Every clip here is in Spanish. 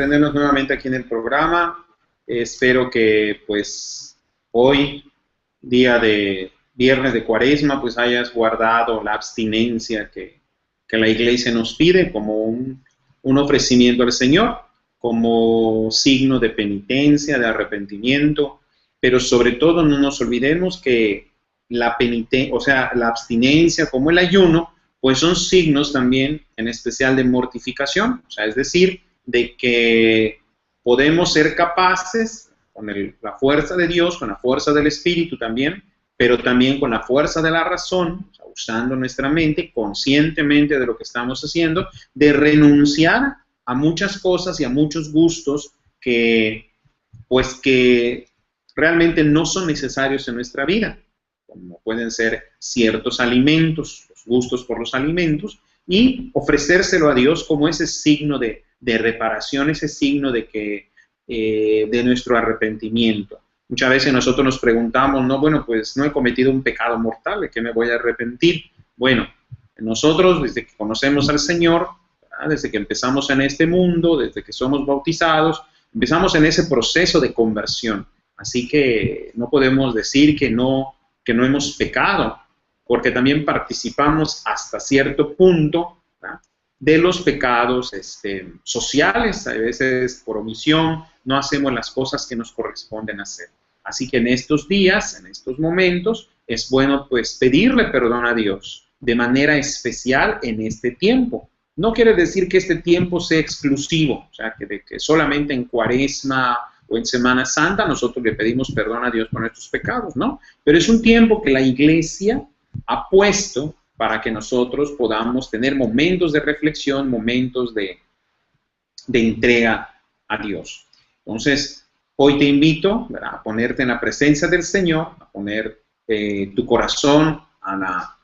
tenernos nuevamente aquí en el programa. Espero que pues hoy, día de viernes de Cuaresma, pues hayas guardado la abstinencia que la Iglesia nos pide como un ofrecimiento al Señor, como signo de penitencia, de arrepentimiento, pero sobre todo no nos olvidemos que la abstinencia como el ayuno, pues son signos también en especial de mortificación, o sea, es decir, de que podemos ser capaces, con la fuerza de Dios, con la fuerza del Espíritu también, pero también con la fuerza de la razón, o sea, usando nuestra mente conscientemente de lo que estamos haciendo, de renunciar a muchas cosas y a muchos gustos que realmente no son necesarios en nuestra vida, como pueden ser ciertos alimentos, los gustos por los alimentos, y ofrecérselo a Dios como ese signo de reparación, ese signo de nuestro arrepentimiento. Muchas veces nosotros nos preguntamos, no, bueno, pues no he cometido un pecado mortal, ¿de qué me voy a arrepentir? Bueno, nosotros desde que conocemos al Señor, ¿verdad? Desde que empezamos en este mundo, desde que somos bautizados, empezamos en ese proceso de conversión. Así que no podemos decir que no hemos pecado, porque también participamos hasta cierto punto, ¿verdad?, de los pecados sociales. A veces por omisión no hacemos las cosas que nos corresponden hacer. Así que en estos días, en estos momentos, es bueno pues pedirle perdón a Dios de manera especial en este tiempo. No quiere decir que este tiempo sea exclusivo, o sea, que solamente en Cuaresma o en Semana Santa nosotros le pedimos perdón a Dios por nuestros pecados, ¿no? Pero es un tiempo que la Iglesia ha puesto para que nosotros podamos tener momentos de reflexión, momentos de entrega a Dios. Entonces, hoy te invito, ¿verdad?, a ponerte en la presencia del Señor, a poner tu corazón a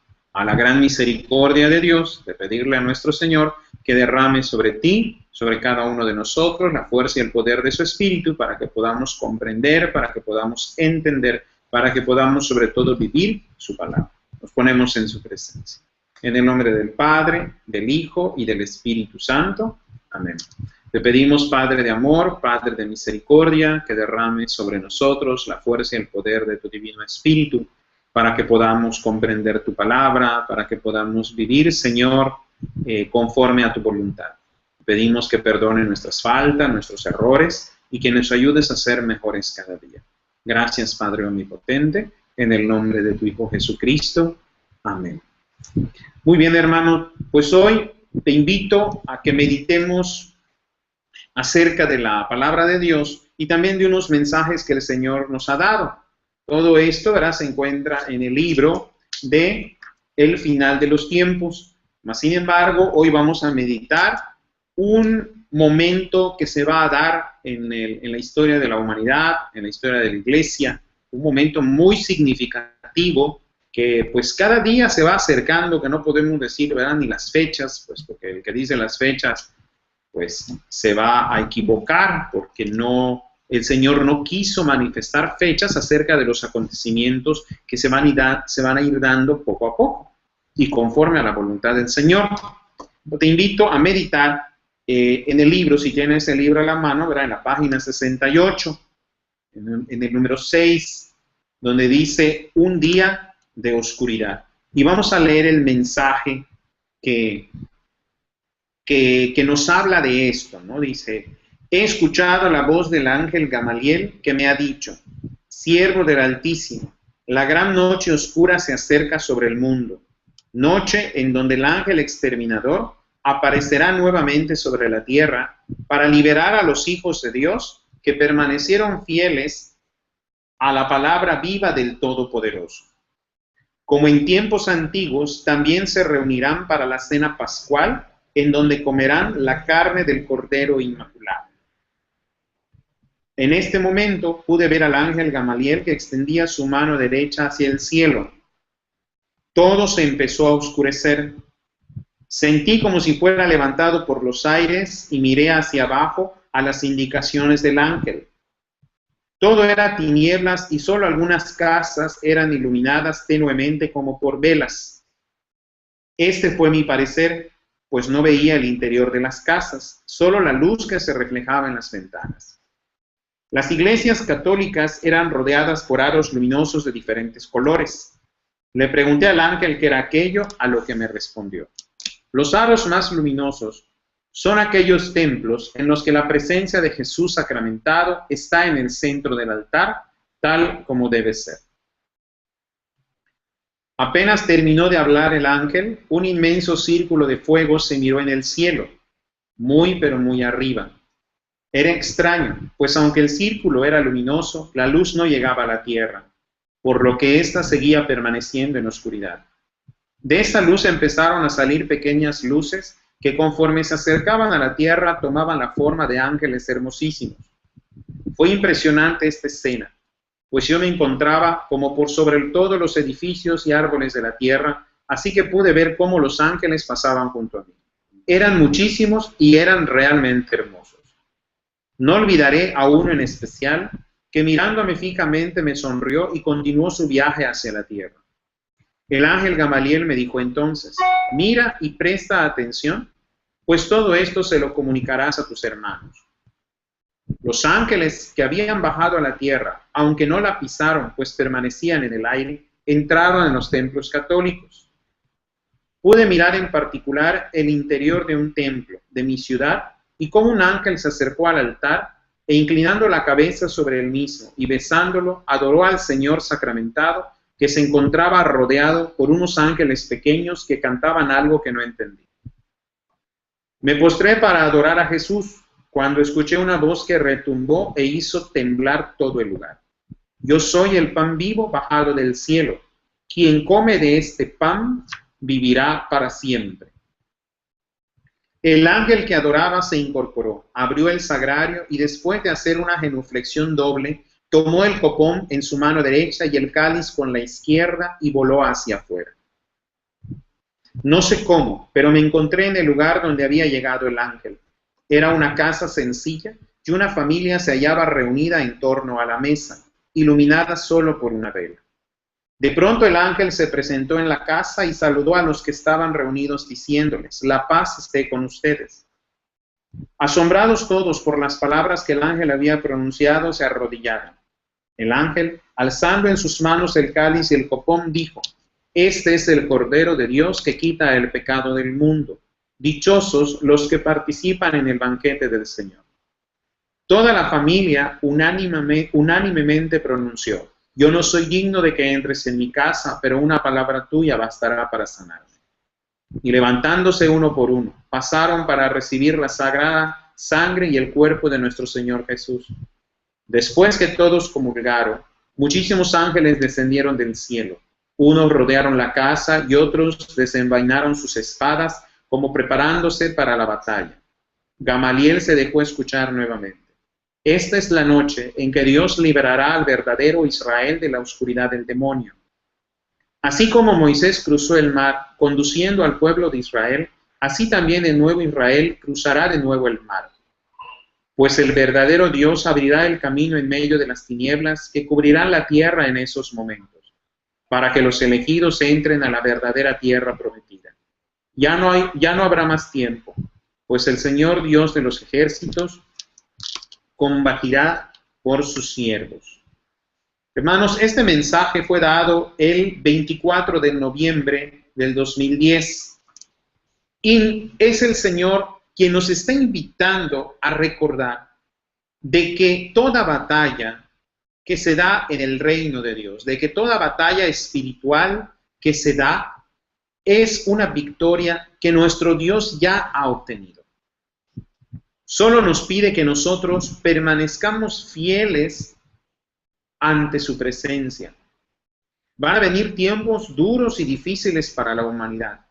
la gran misericordia de Dios, de pedirle a nuestro Señor que derrame sobre ti, sobre cada uno de nosotros, la fuerza y el poder de su Espíritu, para que podamos comprender, para que podamos entender, para que podamos sobre todo vivir su palabra. Nos ponemos en su presencia. En el nombre del Padre, del Hijo y del Espíritu Santo. Amén. Te pedimos, Padre de amor, Padre de misericordia, que derrame sobre nosotros la fuerza y el poder de tu divino Espíritu, para que podamos comprender tu palabra, para que podamos vivir, Señor, conforme a tu voluntad. Pedimos que perdone nuestras faltas, nuestros errores, y que nos ayudes a ser mejores cada día. Gracias, Padre omnipotente, en el nombre de tu Hijo Jesucristo. Amén. Muy bien, hermano, pues hoy te invito a que meditemos acerca de la palabra de Dios y también de unos mensajes que el Señor nos ha dado. Todo esto, ¿verdad?, se encuentra en el libro de El final de los tiempos. Mas, sin embargo, hoy vamos a meditar un momento que se va a dar en la historia de la humanidad, en la historia de la Iglesia, un momento muy significativo que pues cada día se va acercando, que no podemos decir, ¿verdad?, ni las fechas, pues porque el que dice las fechas pues se va a equivocar, porque el Señor no quiso manifestar fechas acerca de los acontecimientos que se van a ir dando poco a poco y conforme a la voluntad del Señor. Te invito a meditar en el libro, si tienes el libro a la mano, ¿verdad?, en la página 68, en el número 6, donde dice un día de oscuridad. Y vamos a leer el mensaje que nos habla de esto, ¿no? Dice: he escuchado la voz del ángel Gamaliel que me ha dicho: siervo del Altísimo, la gran noche oscura se acerca sobre el mundo, noche en donde el ángel exterminador aparecerá nuevamente sobre la tierra para liberar a los hijos de Dios que permanecieron fieles a la palabra viva del Todopoderoso. Como en tiempos antiguos, también se reunirán para la cena pascual, en donde comerán la carne del Cordero Inmaculado. En este momento pude ver al ángel Gamaliel que extendía su mano derecha hacia el cielo. Todo se empezó a oscurecer. Sentí como si fuera levantado por los aires y miré hacia abajo a las indicaciones del ángel. Todo era tinieblas y solo algunas casas eran iluminadas tenuemente como por velas. Este fue mi parecer pues no veía el interior de las casas, solo la luz que se reflejaba en las ventanas. Las iglesias católicas eran rodeadas por aros luminosos de diferentes colores. Le pregunté al ángel qué era aquello, a lo que me respondió: los aros más luminosos son aquellos templos en los que la presencia de Jesús sacramentado está en el centro del altar, tal como debe ser. Apenas terminó de hablar el ángel, un inmenso círculo de fuego se miró en el cielo, muy pero muy arriba. Era extraño, pues aunque el círculo era luminoso, la luz no llegaba a la tierra, por lo que ésta seguía permaneciendo en oscuridad. De esta luz empezaron a salir pequeñas luces que conforme se acercaban a la tierra tomaban la forma de ángeles hermosísimos. Fue impresionante esta escena, pues yo me encontraba como por sobre todos los edificios y árboles de la tierra, así que pude ver cómo los ángeles pasaban junto a mí. Eran muchísimos y eran realmente hermosos. No olvidaré a uno en especial que mirándome fijamente me sonrió y continuó su viaje hacia la tierra. El ángel Gamaliel me dijo entonces: mira y presta atención, pues todo esto se lo comunicarás a tus hermanos. Los ángeles que habían bajado a la tierra, aunque no la pisaron, pues permanecían en el aire, entraron en los templos católicos. Pude mirar en particular el interior de un templo de mi ciudad y cómo un ángel se acercó al altar e inclinando la cabeza sobre el mismo y besándolo, adoró al Señor sacramentado, que se encontraba rodeado por unos ángeles pequeños que cantaban algo que no entendí. Me postré para adorar a Jesús, cuando escuché una voz que retumbó e hizo temblar todo el lugar. Yo soy el pan vivo bajado del cielo. Quien come de este pan vivirá para siempre. El ángel que adoraba se incorporó, abrió el sagrario y después de hacer una genuflexión doble, tomó el copón en su mano derecha y el cáliz con la izquierda y voló hacia afuera. No sé cómo, pero me encontré en el lugar donde había llegado el ángel. Era una casa sencilla y una familia se hallaba reunida en torno a la mesa, iluminada solo por una vela. De pronto el ángel se presentó en la casa y saludó a los que estaban reunidos diciéndoles: la paz esté con ustedes. Asombrados todos por las palabras que el ángel había pronunciado, se arrodillaron. El ángel, alzando en sus manos el cáliz y el copón, dijo: este es el Cordero de Dios que quita el pecado del mundo. Dichosos los que participan en el banquete del Señor. Toda la familia unánimemente pronunció: yo no soy digno de que entres en mi casa, pero una palabra tuya bastará para sanarme. Y levantándose uno por uno, pasaron para recibir la sagrada sangre y el cuerpo de nuestro Señor Jesús. Después que todos comulgaron, muchísimos ángeles descendieron del cielo. Unos rodearon la casa y otros desenvainaron sus espadas como preparándose para la batalla. Gamaliel se dejó escuchar nuevamente: esta es la noche en que Dios liberará al verdadero Israel de la oscuridad del demonio. Así como Moisés cruzó el mar conduciendo al pueblo de Israel, así también el nuevo Israel cruzará de nuevo el mar. Pues el verdadero Dios abrirá el camino en medio de las tinieblas que cubrirán la tierra en esos momentos, para que los elegidos entren a la verdadera tierra prometida. Ya no habrá más tiempo, pues el Señor Dios de los ejércitos combatirá por sus siervos. Hermanos, este mensaje fue dado el 24 de noviembre del 2010 y es el Señor quien nos está invitando a recordar de que toda batalla que se da en el reino de Dios, de que toda batalla espiritual que se da es una victoria que nuestro Dios ya ha obtenido. Solo nos pide que nosotros permanezcamos fieles ante su presencia. Van a venir tiempos duros y difíciles para la humanidad.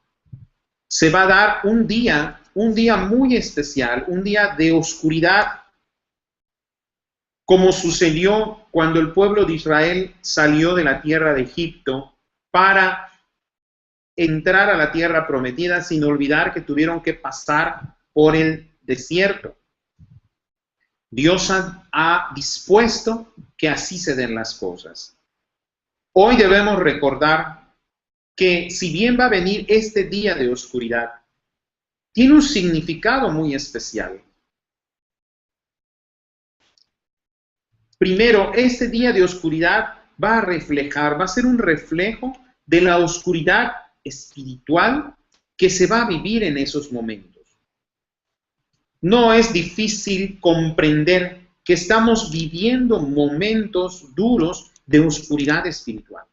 Se va a dar un día muy especial, un día de oscuridad, como sucedió cuando el pueblo de Israel salió de la tierra de Egipto para entrar a la tierra prometida, sin olvidar que tuvieron que pasar por el desierto. Dios ha dispuesto que así se den las cosas. Hoy debemos recordar que si bien va a venir este día de oscuridad, tiene un significado muy especial. Primero, este día de oscuridad va a ser un reflejo de la oscuridad espiritual que se va a vivir en esos momentos. No es difícil comprender que estamos viviendo momentos duros de oscuridad espiritual.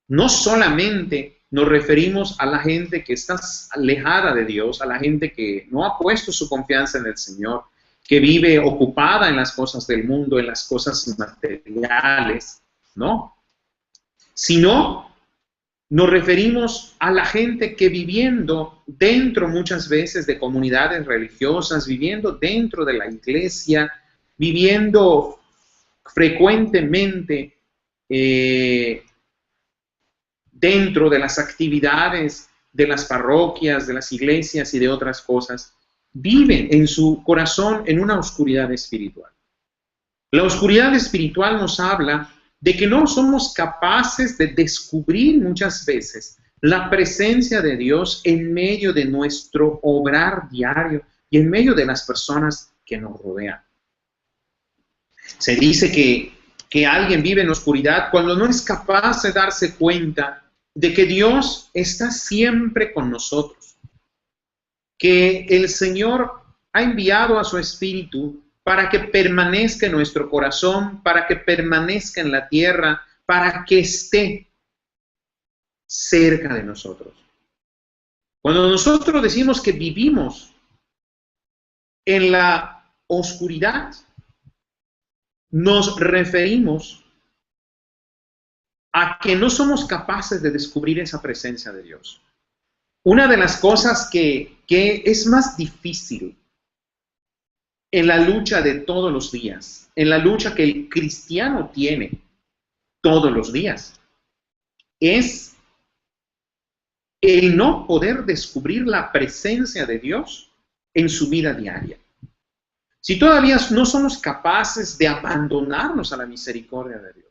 No solamente nos referimos a la gente que está alejada de Dios, a la gente que no ha puesto su confianza en el Señor, que vive ocupada en las cosas del mundo, en las cosas materiales, ¿no? Sino nos referimos a la gente que viviendo dentro muchas veces de comunidades religiosas, viviendo dentro de la iglesia, viviendo frecuentemente dentro de las actividades de las parroquias, de las iglesias y de otras cosas, viven en su corazón en una oscuridad espiritual. La oscuridad espiritual nos habla de que no somos capaces de descubrir muchas veces la presencia de Dios en medio de nuestro obrar diario y en medio de las personas que nos rodean. Se dice que alguien vive en oscuridad cuando no es capaz de darse cuenta de que Dios está siempre con nosotros, que el Señor ha enviado a su Espíritu para que permanezca en nuestro corazón, para que permanezca en la tierra, para que esté cerca de nosotros. Cuando nosotros decimos que vivimos en la oscuridad, nos referimos a que no somos capaces de descubrir esa presencia de Dios. Una de las cosas que es más difícil en la lucha de todos los días, en la lucha que el cristiano tiene todos los días, es el no poder descubrir la presencia de Dios en su vida diaria. Si todavía no somos capaces de abandonarnos a la misericordia de Dios,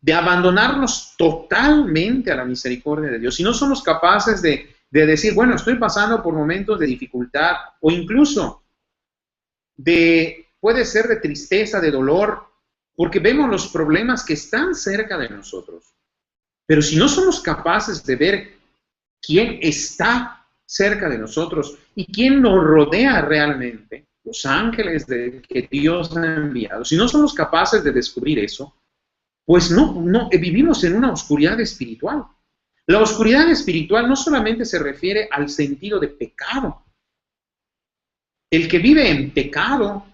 de abandonarnos totalmente a la misericordia de Dios, si no somos capaces de decir, bueno, estoy pasando por momentos de dificultad o incluso puede ser de tristeza, de dolor, porque vemos los problemas que están cerca de nosotros. Pero si no somos capaces de ver quién está cerca de nosotros y quién nos rodea realmente, los ángeles que Dios ha enviado, si no somos capaces de descubrir eso, pues no vivimos en una oscuridad espiritual. La oscuridad espiritual no solamente se refiere al sentido de pecado. El que vive en pecado,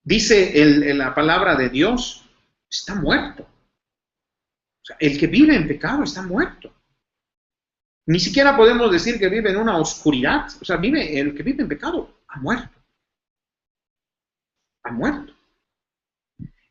dice la palabra de Dios, está muerto. O sea, el que vive en pecado está muerto. Ni siquiera podemos decir que vive en una oscuridad. O sea, el que vive en pecado ha muerto. Ha muerto.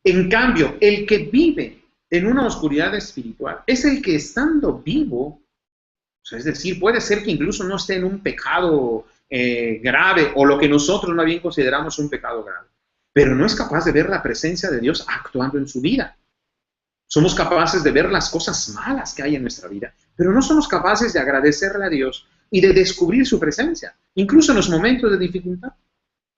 En cambio, el que vive en una oscuridad espiritual es el que estando vivo, o sea, es decir, puede ser que incluso no esté en un pecado grave o lo que nosotros más bien consideramos un pecado grave, pero no es capaz de ver la presencia de Dios actuando en su vida. Somos capaces de ver las cosas malas que hay en nuestra vida, pero no somos capaces de agradecerle a Dios y de descubrir su presencia, incluso en los momentos de dificultad.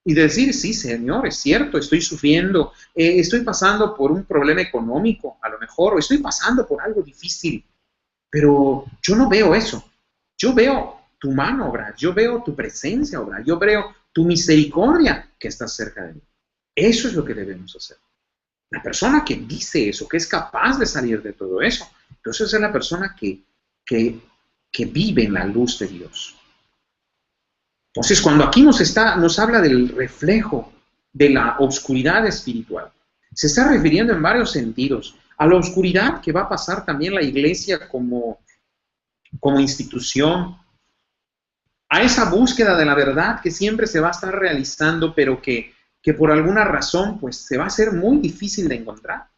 Y de decir, sí, Señor, es cierto, estoy sufriendo, estoy pasando por un problema económico, a lo mejor, o estoy pasando por algo difícil, pero yo no veo eso. Yo veo tu mano obrar, yo veo tu presencia obrar, yo veo tu misericordia que está cerca de mí. Eso es lo que debemos hacer. La persona que dice eso, que es capaz de salir de todo eso, entonces es la persona que vive en la luz de Dios. Entonces, cuando aquí nos habla del reflejo de la oscuridad espiritual, se está refiriendo en varios sentidos a la oscuridad que va a pasar también la iglesia como institución, a esa búsqueda de la verdad que siempre se va a estar realizando, pero que por alguna razón pues se va a hacer muy difícil de encontrar.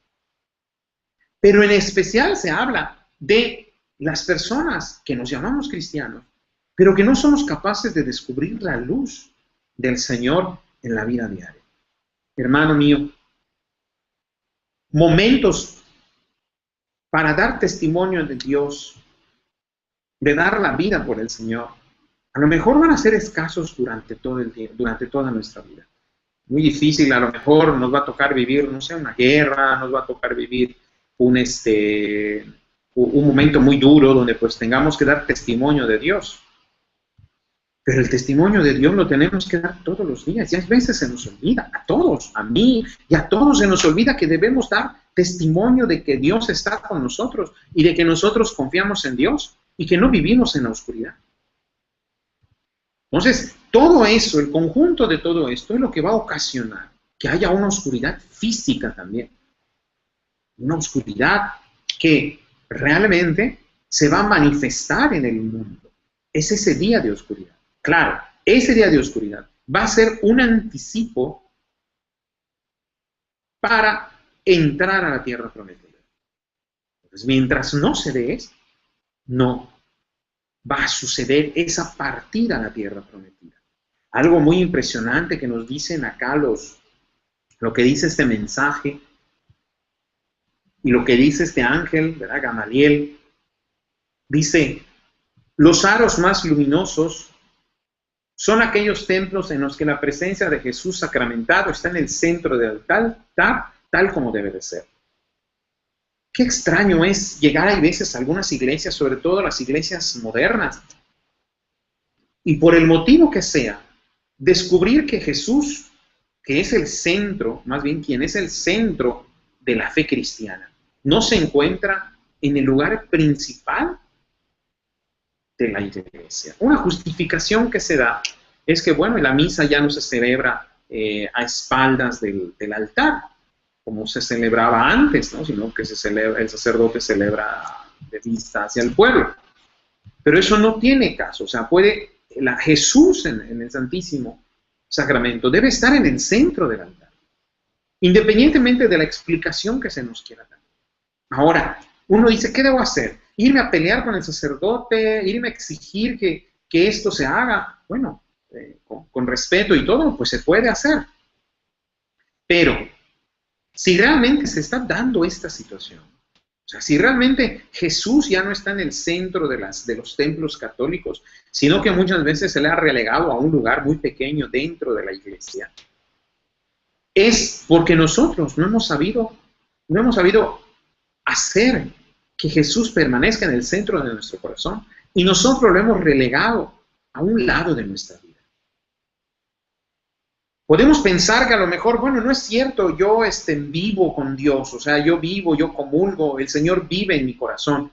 Pero en especial se habla de las personas que nos llamamos cristianos, pero que no somos capaces de descubrir la luz del Señor en la vida diaria. Hermano mío, momentos para dar testimonio de Dios, de dar la vida por el Señor, a lo mejor van a ser escasos durante todo el día, durante toda nuestra vida. Muy difícil, a lo mejor nos va a tocar vivir, no sé, una guerra, nos va a tocar vivir un momento muy duro donde pues tengamos que dar testimonio de Dios. Pero el testimonio de Dios lo tenemos que dar todos los días. Y a veces se nos olvida, a todos, a mí y a todos se nos olvida que debemos dar testimonio de que Dios está con nosotros y de que nosotros confiamos en Dios y que no vivimos en la oscuridad. Entonces, todo eso, el conjunto de todo esto es lo que va a ocasionar que haya una oscuridad física también. Una oscuridad que realmente se va a manifestar en el mundo. Es ese día de oscuridad. Claro, ese día de oscuridad va a ser un anticipo para entrar a la tierra prometida. Entonces, mientras no se dé esto, no va a suceder esa partida a la tierra prometida. Algo muy impresionante que nos dicen acá lo que dice este mensaje y lo que dice este ángel, ¿verdad? Gamaliel, dice, los aros más luminosos son aquellos templos en los que la presencia de Jesús sacramentado está en el centro del altar, tal como debe de ser. Qué extraño es llegar a veces a algunas iglesias, sobre todo las iglesias modernas, y por el motivo que sea, descubrir que Jesús, que es el centro, más bien quien es el centro de la fe cristiana, no se encuentra en el lugar principal de la iglesia. Una justificación que se da es que, bueno, la misa ya no se celebra a espaldas del altar, como se celebraba antes, ¿no? Sino que el sacerdote celebra de vista hacia el pueblo. Pero eso no tiene caso, o sea, Jesús en el Santísimo Sacramento debe estar en el centro del altar, independientemente de la explicación que se nos quiera dar. Ahora, uno dice, ¿qué debo hacer? ¿Irme a pelear con el sacerdote? ¿Irme a exigir que esto se haga? Bueno, con respeto y todo, pues se puede hacer. Pero, si realmente se está dando esta situación, o sea, si realmente Jesús ya no está en el centro de los templos católicos, sino que muchas veces se le ha relegado a un lugar muy pequeño dentro de la iglesia, es porque nosotros no hemos sabido hacer que Jesús permanezca en el centro de nuestro corazón y nosotros lo hemos relegado a un lado de nuestra vida. Podemos pensar que a lo mejor, bueno, no es cierto, yo vivo con Dios, o sea, yo vivo, yo comulgo, el Señor vive en mi corazón.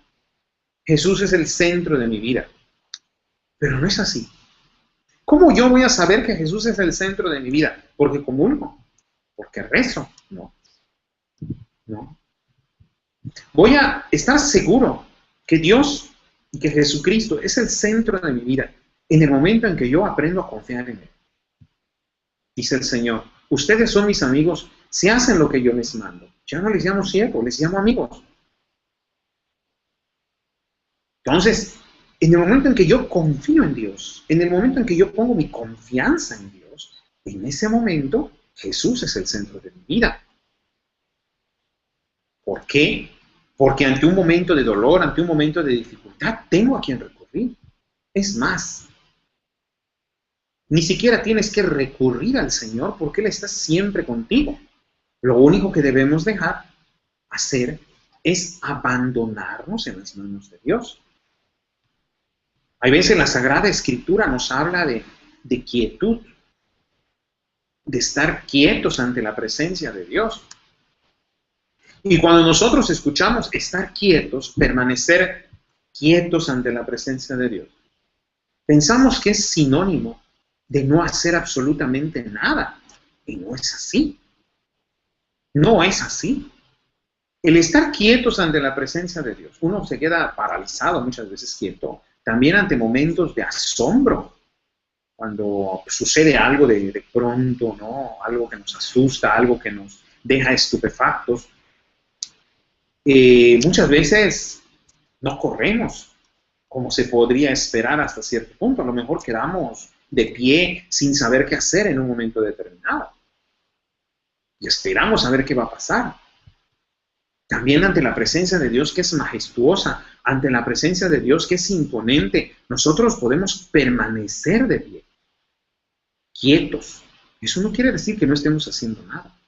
Jesús es el centro de mi vida. Pero no es así. ¿Cómo yo voy a saber que Jesús es el centro de mi vida? Porque comulgo, porque rezo, no. Voy a estar seguro que Dios y que Jesucristo es el centro de mi vida en el momento en que yo aprendo a confiar en Él. Dice el Señor, ustedes son mis amigos si hacen lo que yo les mando. Ya no les llamo siervos, les llamo amigos. Entonces, en el momento en que yo confío en Dios, en el momento en que yo pongo mi confianza en Dios, en ese momento Jesús es el centro de mi vida. ¿Por qué? Porque ante un momento de dolor, ante un momento de dificultad, tengo a quien recurrir. Es más, ni siquiera tienes que recurrir al Señor porque Él está siempre contigo. Lo único que debemos hacer es abandonarnos en las manos de Dios. Hay veces la Sagrada Escritura nos habla de quietud, de estar quietos ante la presencia de Dios. Y cuando nosotros escuchamos estar quietos, permanecer quietos ante la presencia de Dios, pensamos que es sinónimo de no hacer absolutamente nada. Y no es así. No es así. El estar quietos ante la presencia de Dios, uno se queda paralizado muchas veces quieto, también ante momentos de asombro, cuando sucede algo de pronto, ¿no? Algo que nos asusta, algo que nos deja estupefactos. Muchas veces no corremos como se podría esperar hasta cierto punto. A lo mejor quedamos de pie sin saber qué hacer en un momento determinado. Y esperamos a ver qué va a pasar. También ante la presencia de Dios que es majestuosa, ante la presencia de Dios que es imponente, nosotros podemos permanecer de pie, quietos. Eso no quiere decir que no estemos haciendo nada.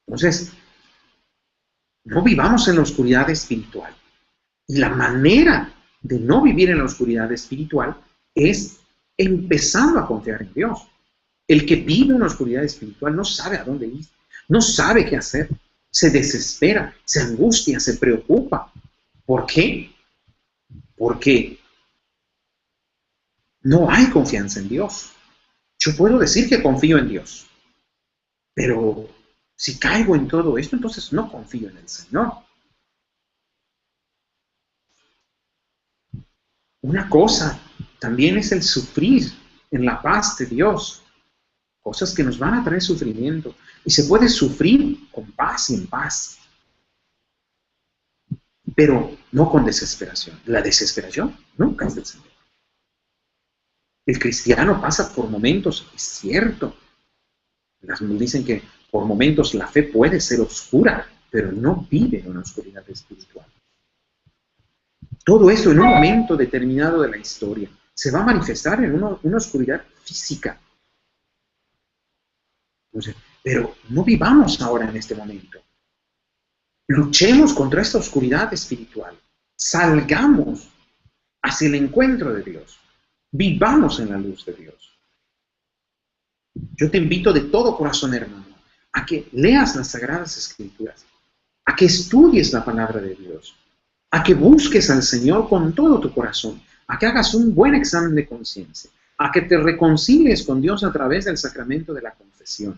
Entonces, no vivamos en la oscuridad espiritual. Y la manera de no vivir en la oscuridad espiritual es empezando a confiar en Dios. El que vive en la oscuridad espiritual no sabe a dónde ir, no sabe qué hacer, se desespera, se angustia, se preocupa. ¿Por qué? Porque no hay confianza en Dios. Yo puedo decir que confío en Dios, pero si caigo en todo esto, entonces no confío en el Señor. Una cosa también es el sufrir en la paz de Dios. Cosas que nos van a traer sufrimiento. Y se puede sufrir con paz y en paz. Pero no con desesperación. La desesperación nunca es del Señor. El cristiano pasa por momentos, es cierto. Dicen que por momentos la fe puede ser oscura, pero no vive en una oscuridad espiritual. Todo esto en un momento determinado de la historia se va a manifestar en una oscuridad física. Entonces, pero no vivamos ahora en este momento. Luchemos contra esta oscuridad espiritual. Salgamos hacia el encuentro de Dios. Vivamos en la luz de Dios. Yo te invito de todo corazón, hermano, a que leas las Sagradas Escrituras, a que estudies la palabra de Dios, a que busques al Señor con todo tu corazón, a que hagas un buen examen de conciencia, a que te reconcilies con Dios a través del sacramento de la confesión.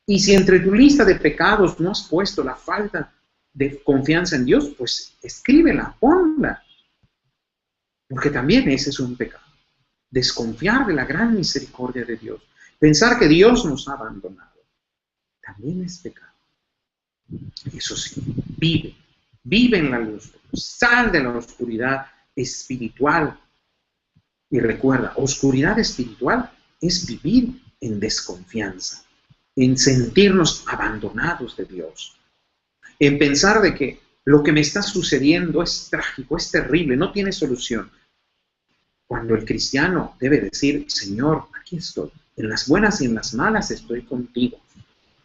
Y si entre tu lista de pecados no has puesto la falta de confianza en Dios, pues escríbela, ponla. Porque también ese es un pecado. Desconfiar de la gran misericordia de Dios. Pensar que Dios nos ha abandonado. También es pecado. Eso sí, vive en la luz. Sal de la oscuridad espiritual. Y recuerda, oscuridad espiritual es vivir en desconfianza, en sentirnos abandonados de Dios, en pensar de que lo que me está sucediendo es trágico, es terrible, no tiene solución. Cuando el cristiano debe decir, Señor, aquí estoy, en las buenas y en las malas estoy contigo.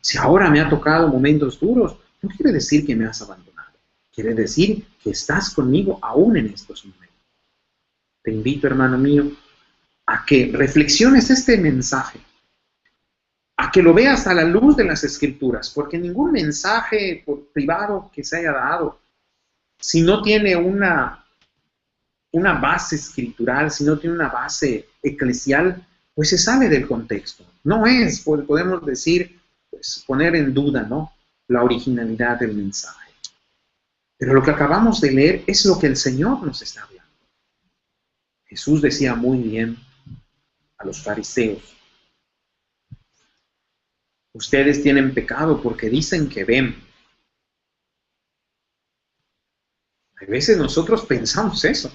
Si ahora me ha tocado momentos duros, no quiere decir que me has abandonado, quiere decir que estás conmigo aún en estos momentos. Te invito, hermano mío, a que reflexiones este mensaje, a que lo veas a la luz de las Escrituras, porque ningún mensaje privado que se haya dado, si no tiene una base escritural, si no tiene una base eclesial, pues se sale del contexto. No es, podemos decir, pues, poner en duda, ¿no?, la originalidad del mensaje. Pero lo que acabamos de leer es lo que el Señor nos está hablando. Jesús decía muy bien a los fariseos, ustedes tienen pecado porque dicen que ven. A veces nosotros pensamos eso.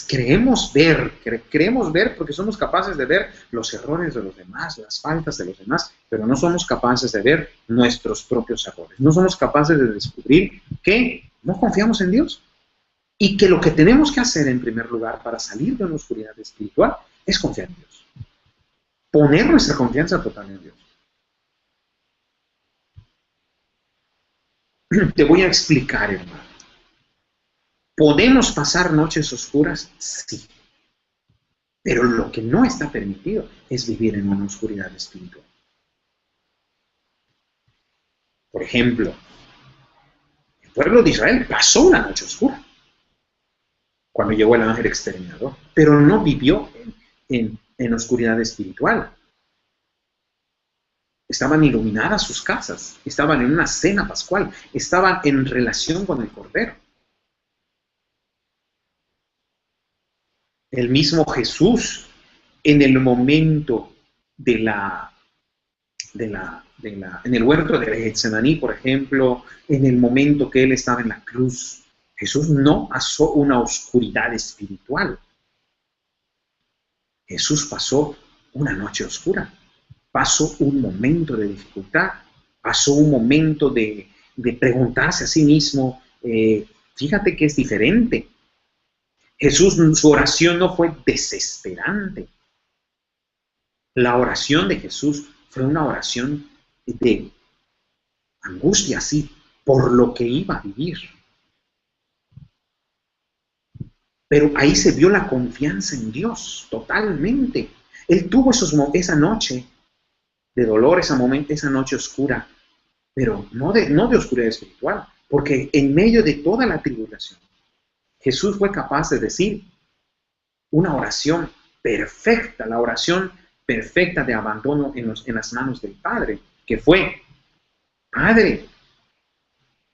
Creemos ver porque somos capaces de ver los errores de los demás, las faltas de los demás, pero no somos capaces de ver nuestros propios errores. No somos capaces de descubrir que no confiamos en Dios y que lo que tenemos que hacer en primer lugar para salir de una oscuridad espiritual es confiar en Dios. Poner nuestra confianza total en Dios. Te voy a explicar, hermano. ¿Podemos pasar noches oscuras? Sí. Pero lo que no está permitido es vivir en una oscuridad espiritual. Por ejemplo, el pueblo de Israel pasó una noche oscura cuando llegó el ángel exterminador, pero no vivió en oscuridad espiritual. Estaban iluminadas sus casas, estaban en una cena pascual, estaban en relación con el Cordero. El mismo Jesús, en el momento en el huerto de Getsemaní, por ejemplo, en el momento que él estaba en la cruz, Jesús no pasó una oscuridad espiritual. Jesús pasó una noche oscura, pasó un momento de dificultad, pasó un momento de preguntarse a sí mismo, fíjate que es diferente. Jesús, su oración no fue desesperante. La oración de Jesús fue una oración de angustia, sí, por lo que iba a vivir. Pero ahí se vio la confianza en Dios, totalmente. Él tuvo esa noche de dolor, esa noche oscura, pero no de oscuridad espiritual, porque en medio de toda la tribulación, Jesús fue capaz de decir una oración perfecta, la oración perfecta de abandono en las manos del Padre, que fue: Padre,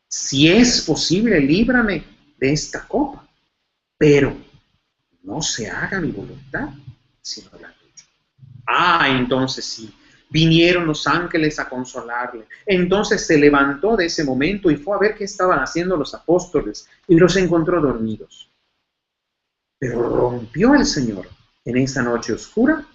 si es posible, líbrame de esta copa, pero no se haga mi voluntad, sino la tuya. Entonces sí, vinieron los ángeles a consolarle. Entonces se levantó de ese momento y fue a ver qué estaban haciendo los apóstoles y los encontró dormidos. Pero rompió el Señor en esa noche oscura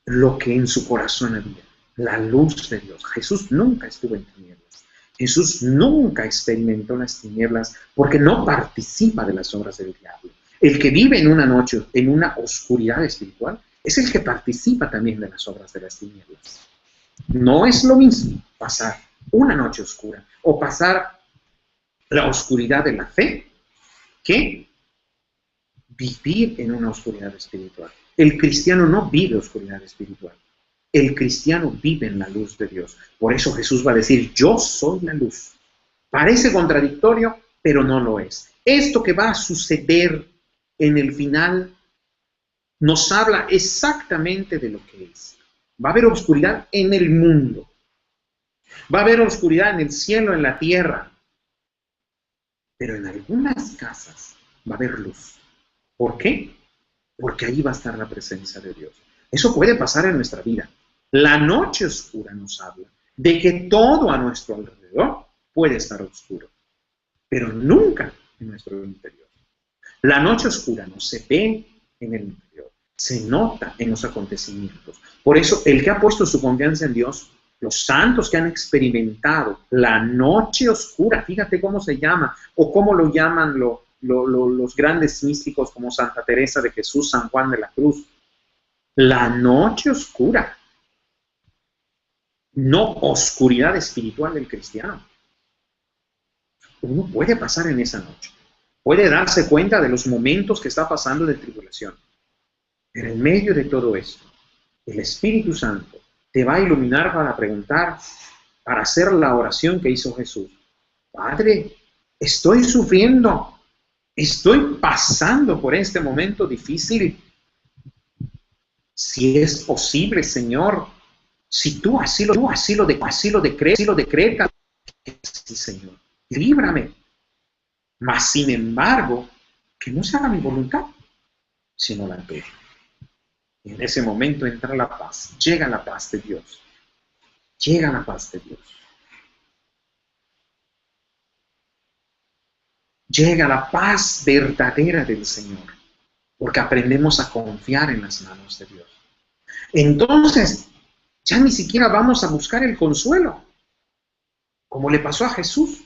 lo que en su corazón había, la luz de Dios. Jesús nunca estuvo en tinieblas. Jesús nunca experimentó las tinieblas porque no participa de las obras del diablo. El que vive en una noche, en una oscuridad espiritual, es el que participa también de las obras de las tinieblas. No es lo mismo pasar una noche oscura o pasar la oscuridad de la fe que vivir en una oscuridad espiritual. El cristiano no vive oscuridad espiritual. El cristiano vive en la luz de Dios. Por eso Jesús va a decir: yo soy la luz. Parece contradictorio, pero no lo es. Esto que va a suceder en el final nos habla exactamente de lo que es. Va a haber oscuridad en el mundo. Va a haber oscuridad en el cielo, en la tierra. Pero en algunas casas va a haber luz. ¿Por qué? Porque ahí va a estar la presencia de Dios. Eso puede pasar en nuestra vida. La noche oscura nos habla de que todo a nuestro alrededor puede estar oscuro, pero nunca en nuestro interior. La noche oscura no se ve en el interior, se nota en los acontecimientos. Por eso, el que ha puesto su confianza en Dios, los santos que han experimentado la noche oscura, fíjate cómo se llama, o cómo lo llaman los grandes místicos como Santa Teresa de Jesús, San Juan de la Cruz. La noche oscura, no oscuridad espiritual del cristiano. Uno puede pasar en esa noche, puede darse cuenta de los momentos que está pasando de tribulación, pero en medio de todo esto, el Espíritu Santo te va a iluminar para preguntar, para hacer la oración que hizo Jesús. Padre, estoy sufriendo, estoy pasando por este momento difícil. Si es posible, Señor, si tú así lo decretas, sí, Señor, líbrame. Mas, sin embargo, que no se haga mi voluntad, sino la tuya. Y en ese momento entra la paz, llega la paz de Dios. Llega la paz de Dios. Llega la paz verdadera del Señor, porque aprendemos a confiar en las manos de Dios. Entonces, ya ni siquiera vamos a buscar el consuelo, como le pasó a Jesús,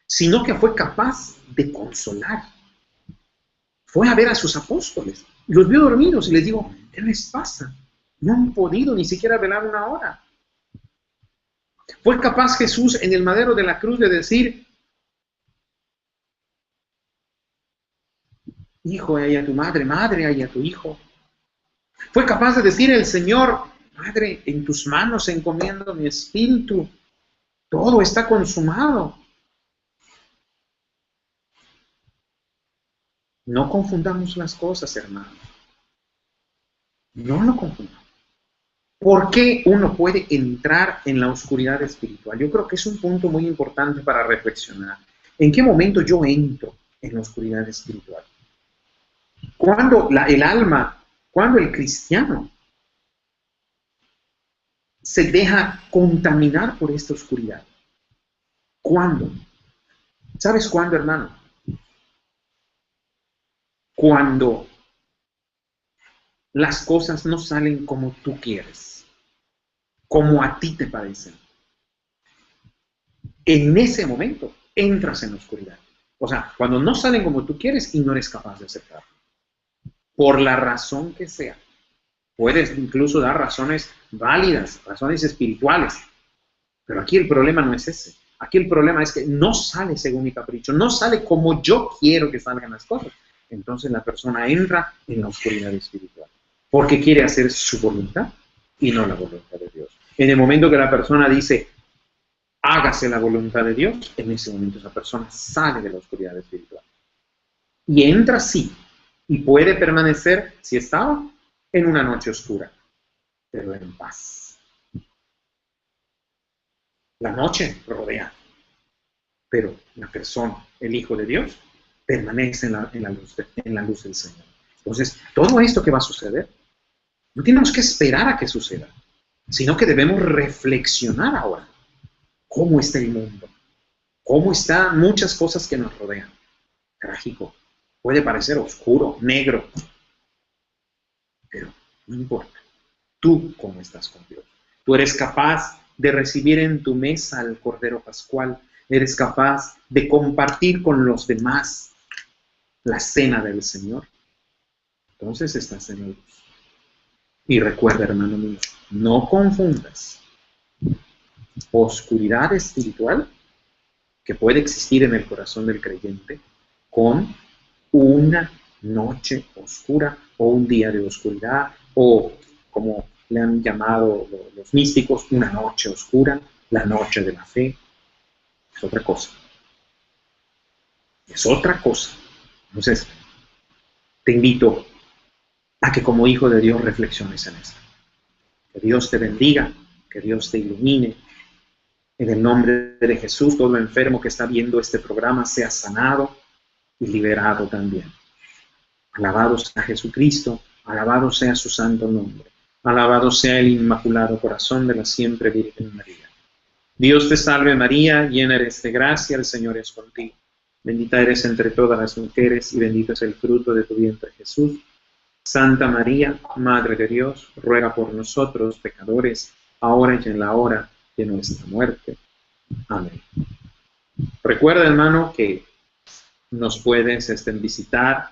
sino que fue capaz de consolar. Fue a ver a sus apóstoles, y los vio dormidos, y les dijo: ¿qué les pasa? No han podido ni siquiera velar una hora. Fue capaz Jesús en el madero de la cruz de decir: hijo, hay a tu madre, madre, hay a tu hijo. Fue capaz de decir el Señor: Padre, en tus manos encomiendo mi espíritu, todo está consumado. No confundamos las cosas, hermanos. No lo confundamos. ¿Por qué uno puede entrar en la oscuridad espiritual? Yo creo que es un punto muy importante para reflexionar. ¿En qué momento yo entro en la oscuridad espiritual? Cuando el alma, cuando el cristiano se deja contaminar por esta oscuridad. ¿Cuándo? ¿Sabes cuándo, hermano? Cuando las cosas no salen como tú quieres. como a ti te parecen. En ese momento entras en la oscuridad. O sea, cuando no salen como tú quieres y no eres capaz de aceptarlo. Por la razón que sea. Puedes incluso dar razones válidas, razones espirituales. Pero aquí el problema no es ese. Aquí el problema es que no sale según mi capricho, no sale como yo quiero que salgan las cosas. Entonces la persona entra en la oscuridad espiritual. Porque quiere hacer su voluntad y no la voluntad de Dios. En el momento que la persona dice, hágase la voluntad de Dios, en ese momento esa persona sale de la oscuridad espiritual. Y entra sí, y puede permanecer, si estaba, en una noche oscura, pero en paz. La noche rodea, pero la persona, el Hijo de Dios, permanece en la luz del Señor. Entonces, todo esto que va a suceder, no tenemos que esperar a que suceda, sino que debemos reflexionar ahora. ¿Cómo está el mundo? ¿Cómo están muchas cosas que nos rodean? Trágico. Puede parecer oscuro, negro. Pero no importa. Tú cómo estás con Dios. Tú eres capaz de recibir en tu mesa al Cordero Pascual. Eres capaz de compartir con los demás la cena del Señor. Entonces estás en la luz. Y recuerda, hermano mío, no confundas oscuridad espiritual que puede existir en el corazón del creyente con una noche oscura o un día de oscuridad o, como le han llamado los místicos, una noche oscura, la noche de la fe. Es otra cosa. Es otra cosa. Entonces, te invito a que como hijo de Dios reflexiones en esto. Que Dios te bendiga, que Dios te ilumine. En el nombre de Jesús, todo enfermo que está viendo este programa sea sanado y liberado también. Alabado sea Jesucristo, alabado sea su santo nombre, alabado sea el inmaculado corazón de la siempre Virgen María. Dios te salve María, llena eres de gracia, el Señor es contigo. Bendita eres entre todas las mujeres y bendito es el fruto de tu vientre Jesús. Santa María, Madre de Dios, ruega por nosotros pecadores, ahora y en la hora de nuestra muerte. Amén. Recuerda, hermano, que nos puedes visitar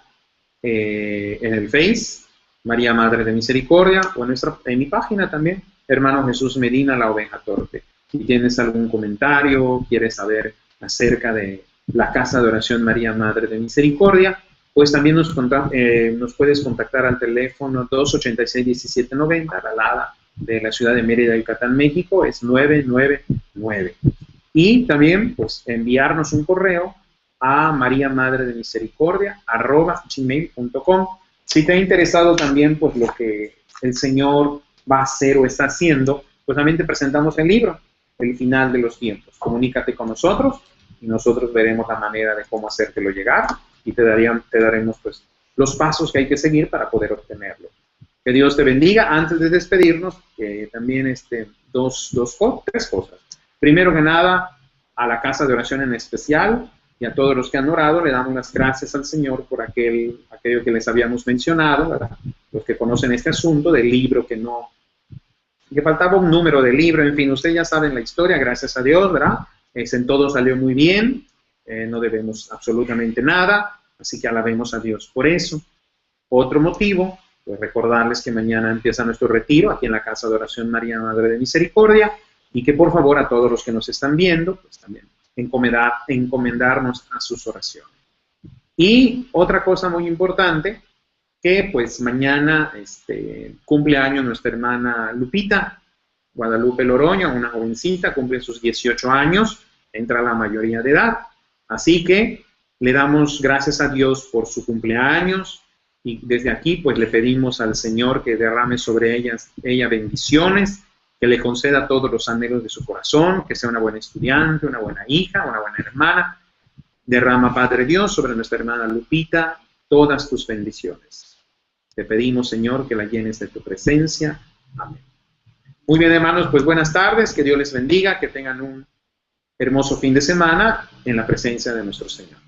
en el Face, María Madre de Misericordia, o en mi página también, Hermano Jesús Medina, la Oveja Torpe. Si tienes algún comentario, quieres saber acerca de la Casa de Oración María Madre de Misericordia, pues también nos puedes contactar al teléfono 286-1790, la alada de la ciudad de Mérida, Yucatán, México, es 999. Y también, pues, enviarnos un correo a mariamadredemisericordia@gmail.com. Si te ha interesado también, pues, lo que el Señor va a hacer o está haciendo, pues también te presentamos el libro, El Final de los Tiempos. Comunícate con nosotros y nosotros veremos la manera de cómo hacértelo llegar y te daremos, pues, los pasos que hay que seguir para poder obtenerlo. Que Dios te bendiga. Antes de despedirnos, también tres cosas. Primero que nada, a la Casa de Oración en especial y a todos los que han orado, le damos las gracias al Señor por aquello que les habíamos mencionado, ¿verdad? Los que conocen este asunto del libro que faltaba un número del libro, en fin, ustedes ya saben la historia, gracias a Dios, ¿verdad? En todo salió muy bien, no debemos absolutamente nada, así que alabemos a Dios por eso. Otro motivo, pues recordarles que mañana empieza nuestro retiro aquí en la Casa de Oración María Madre de Misericordia y que por favor a todos los que nos están viendo, pues también encomendarnos a sus oraciones. Y otra cosa muy importante, que pues mañana cumple años nuestra hermana Lupita, Guadalupe Loroño, una jovencita, cumple sus 18 años, entra a la mayoría de edad, así que le damos gracias a Dios por su cumpleaños y desde aquí pues le pedimos al Señor que derrame sobre ella bendiciones, que le conceda todos los anhelos de su corazón, que sea una buena estudiante, una buena hija, una buena hermana. Derrama, Padre Dios, sobre nuestra hermana Lupita todas tus bendiciones. Te pedimos, Señor, que la llenes de tu presencia. Amén. Muy bien, hermanos, pues buenas tardes, que Dios les bendiga, que tengan un hermoso fin de semana en la presencia de nuestro Señor.